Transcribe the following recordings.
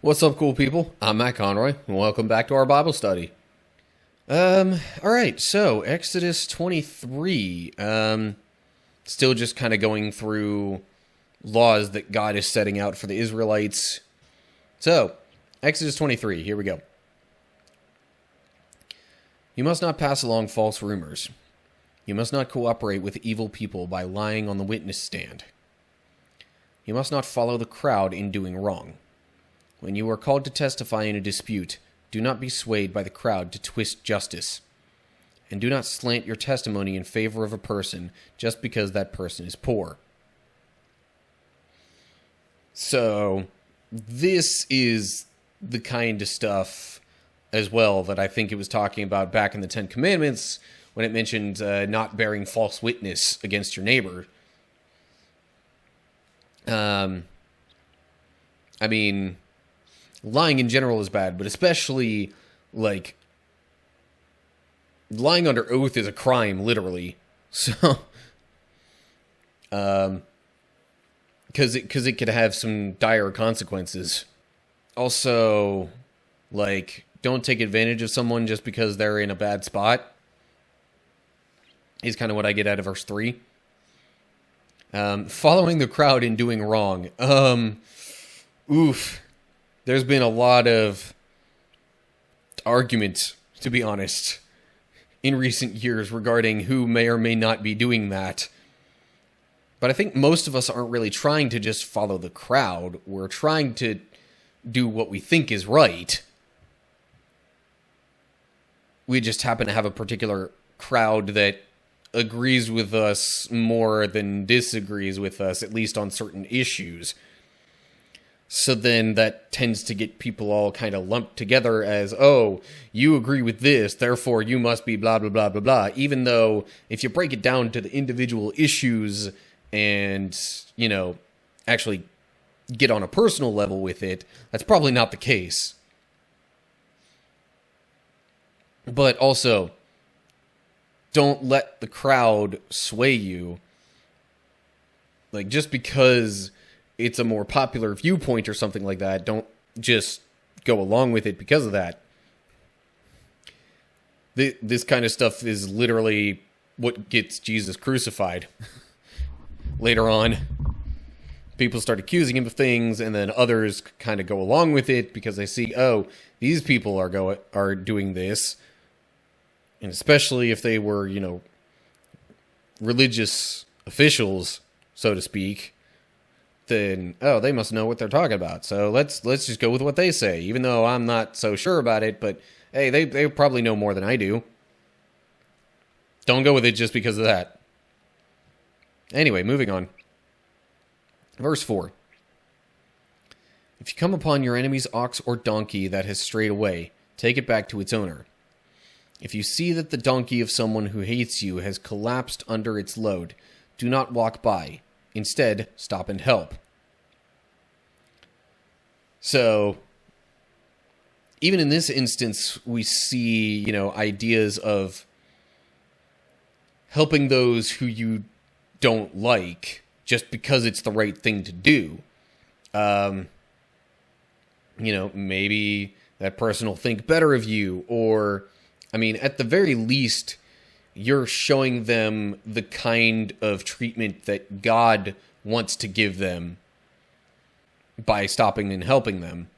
What's up, cool people? I'm Matt Conroy, and welcome back to our Bible study. Alright, so Exodus 23. Still just kind of going through laws that God is setting out for the Israelites. So, Exodus 23, here we go. You must not pass along false rumors. You must not cooperate with evil people by lying on the witness stand. You must not follow the crowd in doing wrong. When you are called to testify in a dispute, do not be swayed by the crowd to twist justice. And do not slant your testimony in favor of a person just because that person is poor. So, this is the kind of stuff as well that I think it was talking about back in the Ten Commandments when it mentioned not bearing false witness against your neighbor. I mean, lying in general is bad, but especially, like, lying under oath is a crime, literally. So, because it could have some dire consequences. Also, like, don't take advantage of someone just because they're in a bad spot, is kind of what I get out of verse 3. Following the crowd in doing wrong. There's been a lot of argument, to be honest, in recent years regarding who may or may not be doing that. But I think most of us aren't really trying to just follow the crowd. We're trying to do what we think is right. We just happen to have a particular crowd that agrees with us more than disagrees with us, at least on certain issues. So then that tends to get people all kind of lumped together as, oh, you agree with this, therefore you must be blah, blah, blah, blah, blah. Even though if you break it down to the individual issues and, you know, actually get on a personal level with it, that's probably not the case. But also, don't let the crowd sway you. Like, just because it's a more popular viewpoint or something like that, don't just go along with it because of that. This kind of stuff is literally what gets Jesus crucified. Later on, people start accusing him of things, and then others kind of go along with it because they see, oh, these people are doing this. And especially if they were, you know, religious officials, so to speak, then, oh, they must know what they're talking about. So let's just go with what they say, even though I'm not so sure about it. But, hey, they probably know more than I do. Don't go with it just because of that. Anyway, moving on. Verse 4. If you come upon your enemy's ox or donkey that has strayed away, take it back to its owner. If you see that the donkey of someone who hates you has collapsed under its load, do not walk by. Instead, stop and help. So, even in this instance, we see, you know, ideas of helping those who you don't like just because it's the right thing to do. You know, maybe that person will think better of you, or, I mean, at the very least, you're showing them the kind of treatment that God wants to give them by stopping and helping them.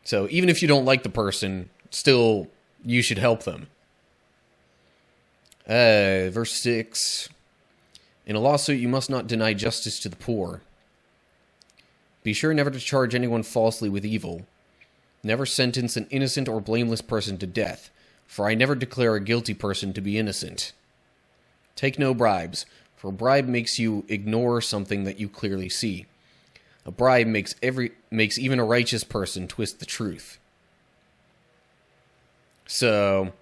So even if you don't like the person, still, you should help them. Verse 6. In a lawsuit, you must not deny justice to the poor. Be sure never to charge anyone falsely with evil. Never sentence an innocent or blameless person to death, for I never declare a guilty person to be innocent. Take no bribes, for a bribe makes you ignore something that you clearly see. A bribe makes even a righteous person twist the truth. So,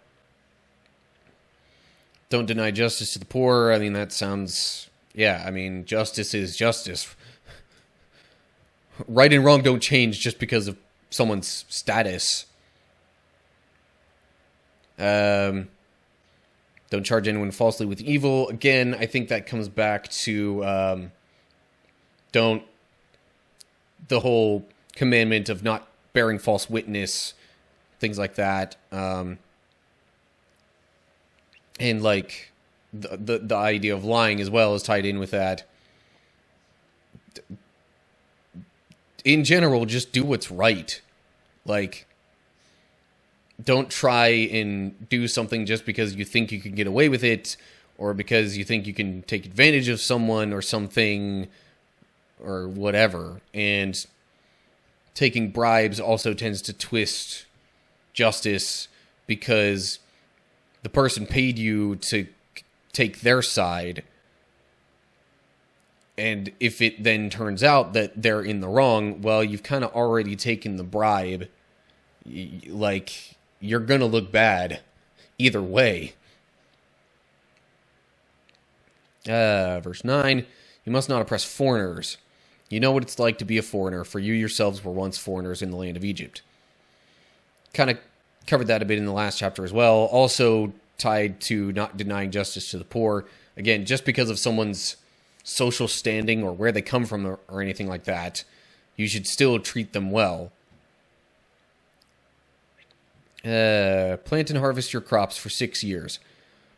don't deny justice to the poor. I mean, that sounds, yeah, I mean, justice is justice. Right and wrong don't change just because of someone's status. Don't charge anyone falsely with evil. Again, I think that comes back to Don't, the whole commandment of not bearing false witness, things like that. And like the idea of lying as well is tied in with that. In general, just do what's right. Like, don't try and do something just because you think you can get away with it, or because you think you can take advantage of someone or something, or whatever. And taking bribes also tends to twist justice, because the person paid you to take their side, and if it then turns out that they're in the wrong, well, you've kind of already taken the bribe. Like, you're gonna look bad either way. Verse 9, you must not oppress foreigners. You know what it's like to be a foreigner, for you yourselves were once foreigners in the land of Egypt. Kind of covered that a bit in the last chapter as well. Also tied to not denying justice to the poor. Again, just because of someone's social standing or where they come from or anything like that, you should still treat them well. Plant and harvest your crops for 6 years,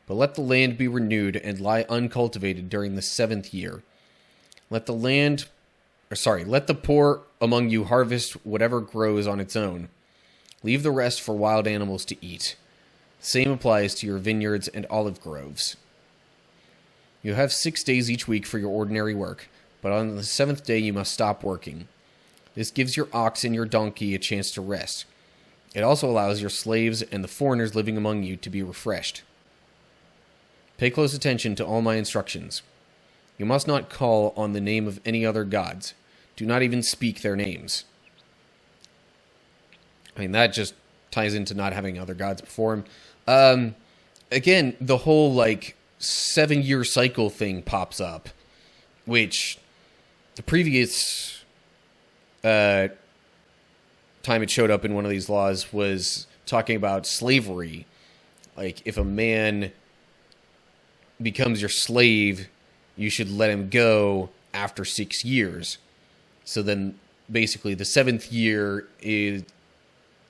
but let the land be renewed and lie uncultivated during the 7th year. Let the poor among you harvest whatever grows on its own. Leave the rest for wild animals to eat. The same applies to your vineyards and olive groves. You have 6 days each week for your ordinary work, but on the 7th day you must stop working. This gives your ox and your donkey a chance to rest. It also allows your slaves and the foreigners living among you to be refreshed. Pay close attention to all my instructions. You must not call on the name of any other gods. Do not even speak their names. I mean, that just ties into not having other gods before him. Again, the whole, 7-year cycle thing pops up, which the previous time it showed up in one of these laws was talking about slavery. Like, if a man becomes your slave, you should let him go after 6 years. So then, basically, the 7th year is,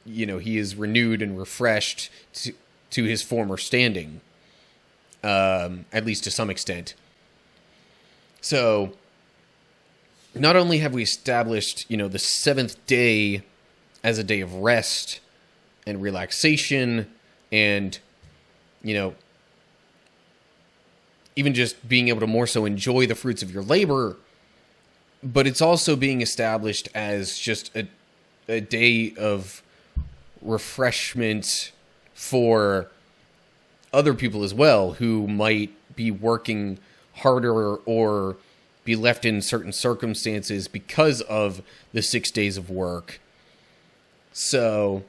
he is renewed and refreshed to his former standing. At least to some extent. So, not only have we established, the 7th day as a day of rest and relaxation and, even just being able to more so enjoy the fruits of your labor, but it's also being established as just a day of refreshment for other people as well, who might be working harder or be left in certain circumstances because of the 6 days of work. So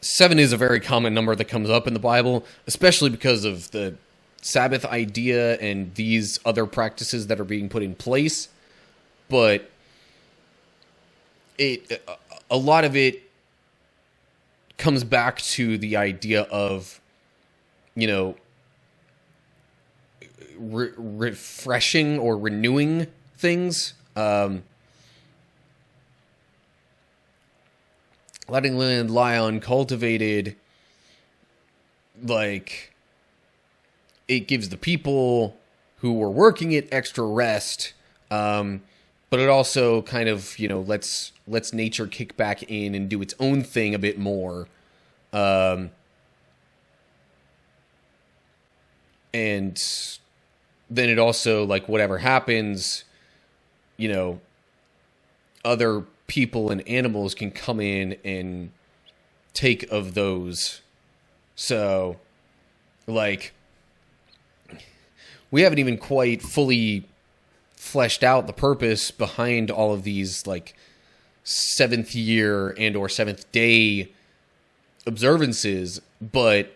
7 is a very common number that comes up in the Bible, especially because of the Sabbath idea and these other practices that are being put in place. But a lot of it comes back to the idea of, refreshing or renewing things. Letting land lie uncultivated, it gives the people who were working it extra rest, but it also kind of, lets nature kick back in and do its own thing a bit more. And then it also, whatever happens, other people and animals can come in and take of those. So, we haven't even quite fully fleshed out the purpose behind all of these, 7th year and or 7th day observances, but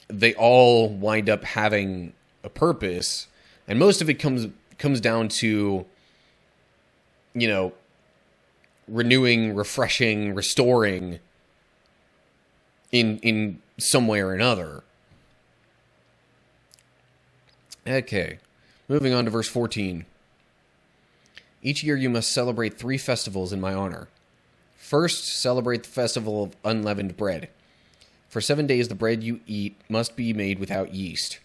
they all wind up having a purpose, and most of it comes down to, renewing, refreshing, restoring in some way or another. Okay, moving on to verse 14. Each year you must celebrate 3 festivals in my honor. First, celebrate the festival of unleavened bread. For 7 days the bread you eat must be made without yeast,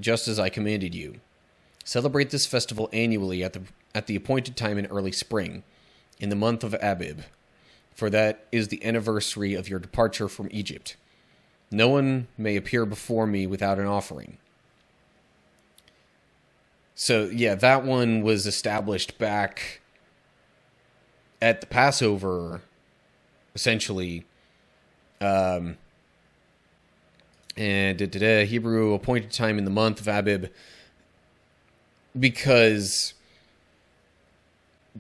just as I commanded you. Celebrate this festival annually at the appointed time in early spring, in the month of Abib, for that is the anniversary of your departure from Egypt. No one may appear before me without an offering. So, yeah, that one was established back at the Passover, essentially. And Hebrew appointed time in the month of Abib, because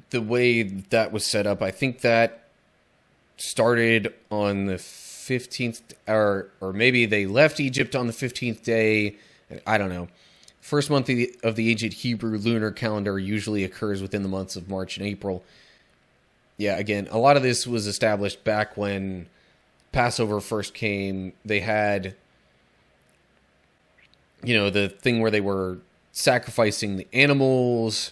the way that was set up, I think that started on the 15th, or maybe they left Egypt on the 15th day. I don't know. First month of the ancient Hebrew lunar calendar usually occurs within the months of March and April. Yeah, again, a lot of this was established back when Passover first came. They had, the thing where they were sacrificing the animals,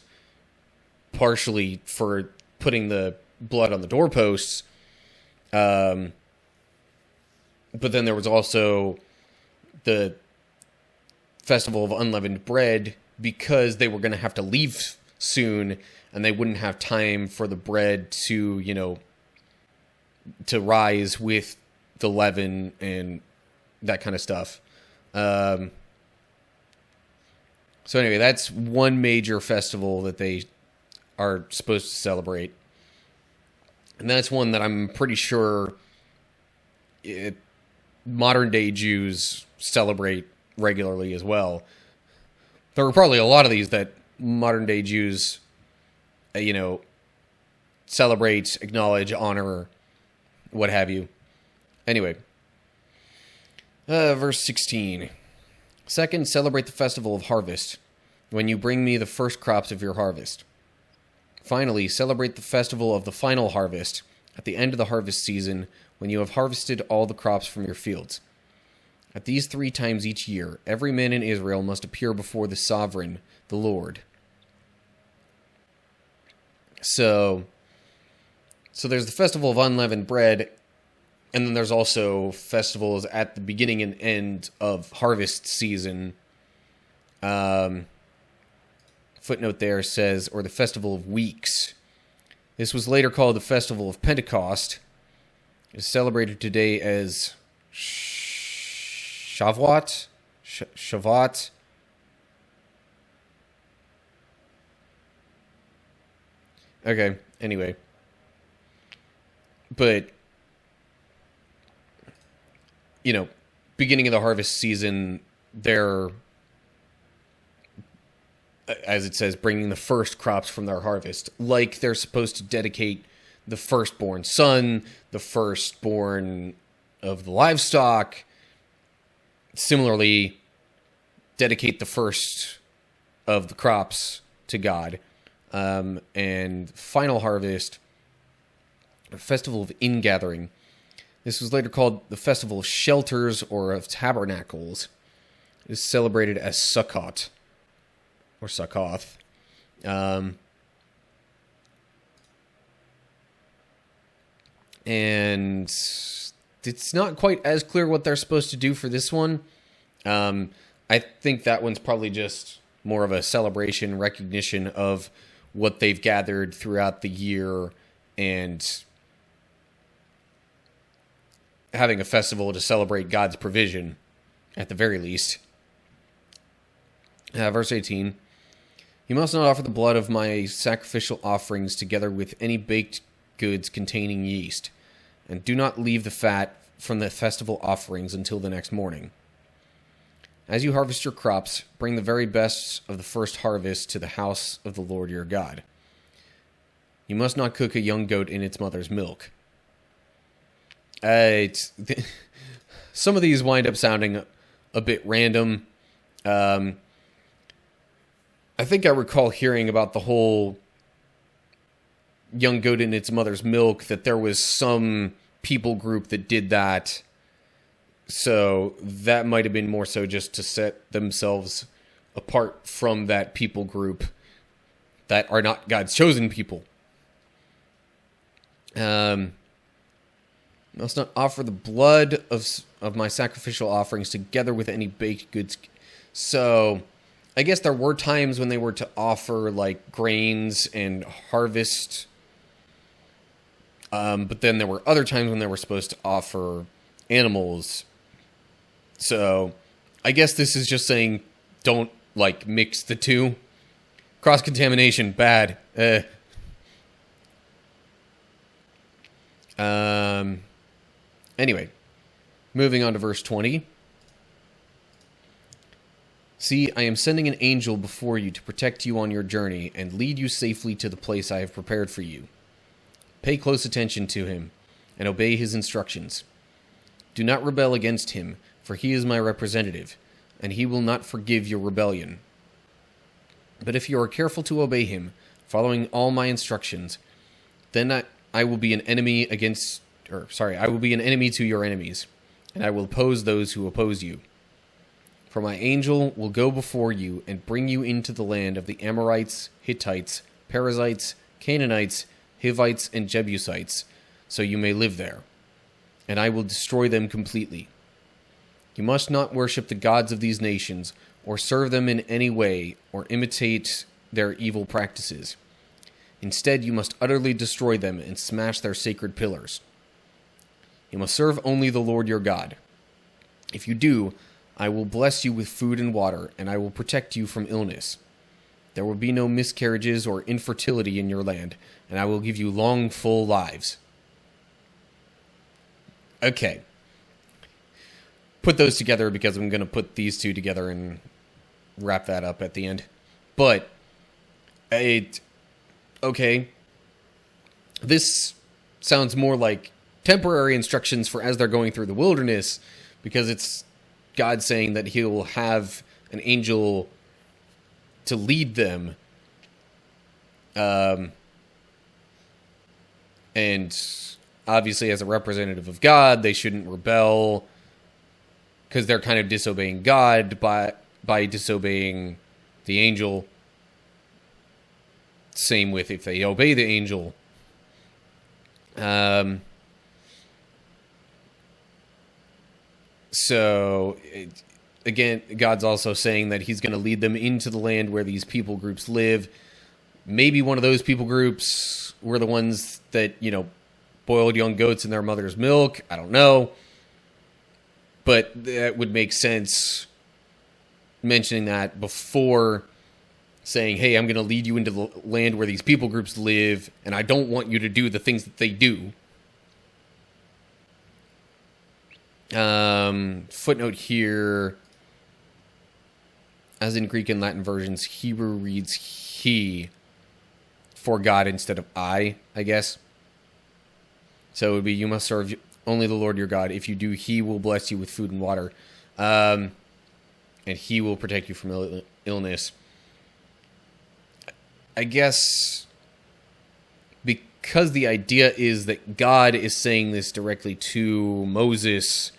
partially for putting the blood on the doorposts. But then there was also the Festival of Unleavened Bread, because they were going to have to leave soon, and they wouldn't have time for the bread to, to rise with the leaven and that kind of stuff. So anyway, that's one major festival that they are supposed to celebrate. And that's one that I'm pretty sure modern day Jews celebrate regularly as well. There are probably a lot of these that modern day Jews, celebrate, acknowledge, honor, what have you. Anyway, verse 16. Second, celebrate the festival of harvest, when you bring me the first crops of your harvest. Finally, celebrate the festival of the final harvest, at the end of the harvest season, when you have harvested all the crops from your fields. At these 3 times each year, every man in Israel must appear before the sovereign, the Lord. So there's the festival of unleavened bread, and then there's also festivals at the beginning and end of harvest season. Footnote there says, or the festival of weeks. This was later called the festival of Pentecost. It is celebrated today as Shavuot. Shavuot. Okay, anyway. But, beginning of the harvest season, they're, as it says, bringing the first crops from their harvest. Like they're supposed to dedicate the firstborn son, the firstborn of the livestock. Similarly, dedicate the first of the crops to God. And final harvest, a festival of ingathering. This was later called the festival of shelters or of tabernacles. It is celebrated as Sukkot or Sukkoth. And it's not quite as clear what they're supposed to do for this one. I think that one's probably just more of a celebration, recognition of what they've gathered throughout the year, and having a festival to celebrate God's provision, at the very least. Verse 18. You must not offer the blood of my sacrificial offerings together with any baked goods containing yeast, and do not leave the fat from the festival offerings until the next morning. As you harvest your crops, bring the very best of the first harvest to the house of the Lord your God. You must not cook a young goat in its mother's milk. Some of these wind up sounding a bit random. I think I recall hearing about the whole young goat in its mother's milk, that there was some people group that did that. So that might have been more so just to set themselves apart from that people group that are not God's chosen people. Must not offer the blood of my sacrificial offerings together with any baked goods. So, I guess there were times when they were to offer, like, grains and harvest. But then there were other times when they were supposed to offer animals. So, I guess this is just saying don't, like, mix the two. Cross-contamination, bad. Anyway, moving on to verse 20. See, I am sending an angel before you to protect you on your journey and lead you safely to the place I have prepared for you. Pay close attention to him and obey his instructions. Do not rebel against him, for he is my representative, and he will not forgive your rebellion. But if you are careful to obey him, following all my instructions, then I will be an enemy I will be an enemy to your enemies, and I will oppose those who oppose you. For my angel will go before you and bring you into the land of the Amorites, Hittites, Perizzites, Canaanites, Hivites, and Jebusites, so you may live there. And I will destroy them completely. You must not worship the gods of these nations, or serve them in any way, or imitate their evil practices. Instead, you must utterly destroy them and smash their sacred pillars. You must serve only the Lord your God. If you do, I will bless you with food and water, and I will protect you from illness. There will be no miscarriages or infertility in your land, and I will give you long, full lives. Okay. Put those together because I'm going to put these two together and wrap that up at the end. But, okay. This sounds more like temporary instructions for as they're going through the wilderness, because it's God saying that he will have an angel to lead them. And obviously as a representative of God, they shouldn't rebel because they're kind of disobeying God by disobeying the angel. Same with if they obey the angel. So, again, God's also saying that he's going to lead them into the land where these people groups live. Maybe one of those people groups were the ones that, boiled young goats in their mother's milk. I don't know. But that would make sense mentioning that before saying, hey, I'm going to lead you into the land where these people groups live, and I don't want you to do the things that they do. Footnote here, as in Greek and Latin versions, Hebrew reads he for God instead of I guess. So it would be, you must serve only the Lord your God. If you do, he will bless you with food and water. And he will protect you from illness. I guess because the idea is that God is saying this directly to Moses,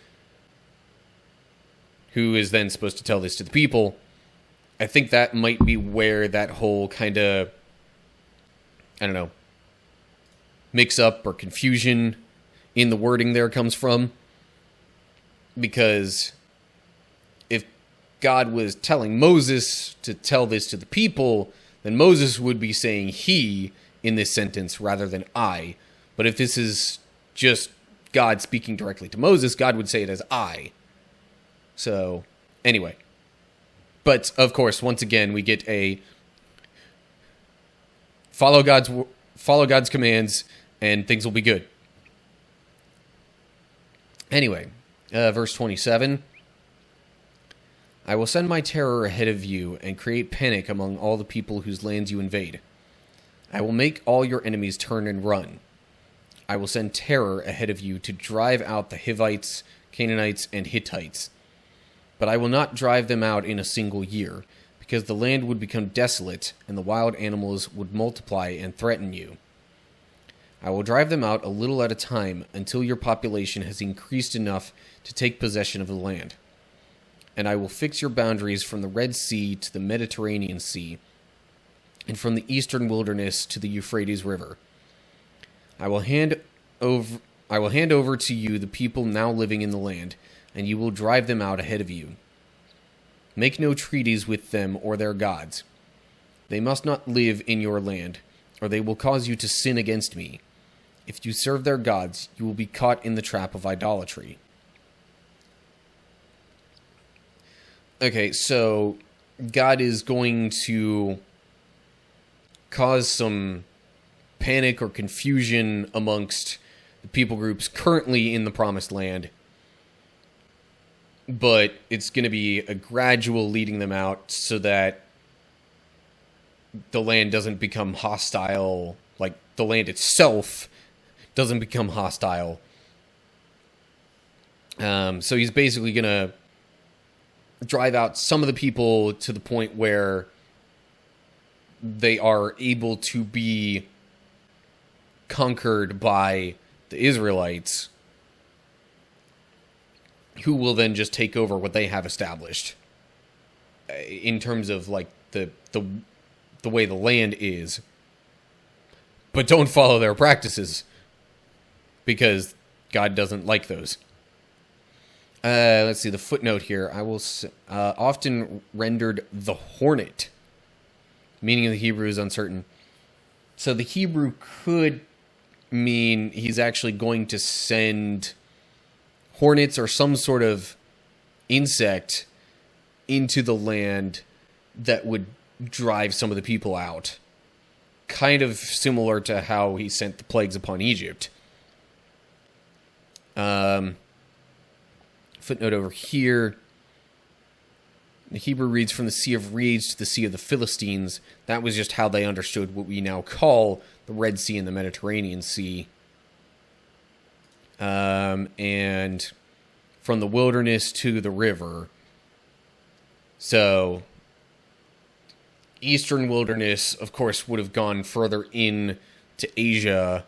who is then supposed to tell this to the people, I think that might be where that whole kind of, mix-up or confusion in the wording there comes from. Because if God was telling Moses to tell this to the people, then Moses would be saying he in this sentence rather than I. But if this is just God speaking directly to Moses, God would say it as I. So, anyway. But, of course, once again, we get a follow God's commands, and things will be good. Anyway, verse 27. I will send my terror ahead of you and create panic among all the people whose lands you invade. I will make all your enemies turn and run. I will send terror ahead of you to drive out the Hivites, Canaanites, and Hittites. But I will not drive them out in a single year, because the land would become desolate and the wild animals would multiply and threaten you. I will drive them out a little at a time until your population has increased enough to take possession of the land. And I will fix your boundaries from the Red Sea to the Mediterranean Sea, and from the eastern wilderness to the Euphrates River. I will hand over to you the people now living in the land, and you will drive them out ahead of you. Make no treaties with them or their gods. They must not live in your land, or they will cause you to sin against me. If you serve their gods, you will be caught in the trap of idolatry. Okay, so God is going to cause some panic or confusion amongst the people groups currently in the Promised Land, but it's going to be a gradual leading them out so that the land doesn't become hostile, like the land itself doesn't become hostile. So he's basically going to drive out some of the people to the point where they are able to be conquered by the Israelites, who will then just take over what they have established in terms of like the way the land is, but don't follow their practices because God doesn't like those. Let's see the footnote here. I will often rendered the hornet. Meaning of the Hebrew is uncertain. So the Hebrew could mean he's actually going to send hornets or some sort of insect into the land that would drive some of the people out. Kind of similar to how he sent the plagues upon Egypt. Footnote over here. The Hebrew reads from the Sea of Reeds to the Sea of the Philistines. That was just how they understood what we now call the Red Sea and the Mediterranean Sea. And from the wilderness to the river. So, eastern wilderness, of course, would have gone further in to Asia,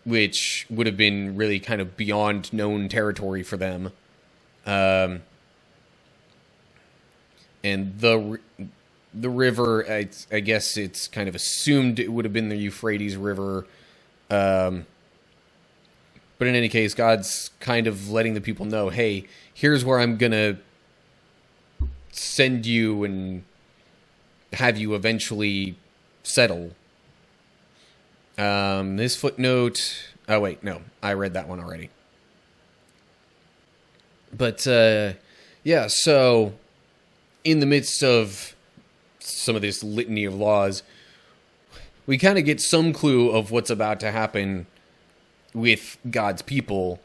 which would have been really kind of beyond known territory for them. And the river, I guess it's kind of assumed it would have been the Euphrates River. But in any case, God's kind of letting the people know, hey, here's where I'm going to send you and have you eventually settle. This footnote... Oh, wait, no. I read that one already. But, yeah, so in the midst of some of this litany of laws, we kind of get some clue of what's about to happen with God's people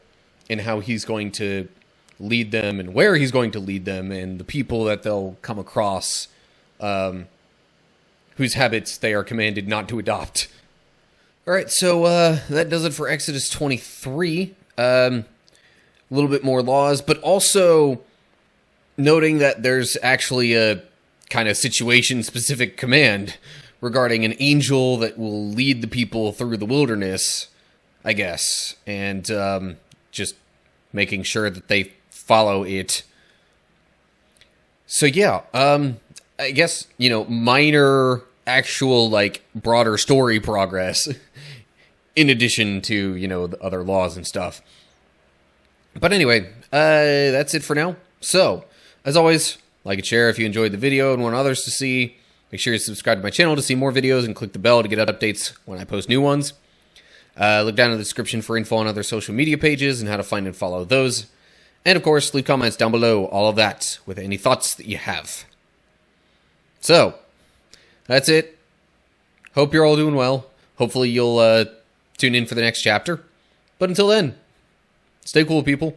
and how he's going to lead them and where he's going to lead them and the people that they'll come across, whose habits they are commanded not to adopt. All right, so that does it for Exodus 23. A little bit more laws, but also noting that there's actually a kind of situation-specific command regarding an angel that will lead the people through the wilderness, I guess, and just making sure that they follow it. So yeah, I guess, minor, actual, broader story progress, in addition to, the other laws and stuff. But anyway, that's it for now. So, as always, like and share if you enjoyed the video and want others to see. Make sure you subscribe to my channel to see more videos and click the bell to get updates when I post new ones. Look down in the description for info on other social media pages and how to find and follow those. And of course, leave comments down below, all of that, with any thoughts that you have. So, that's it. Hope you're all doing well. Hopefully you'll tune in for the next chapter. But until then, stay cool, people.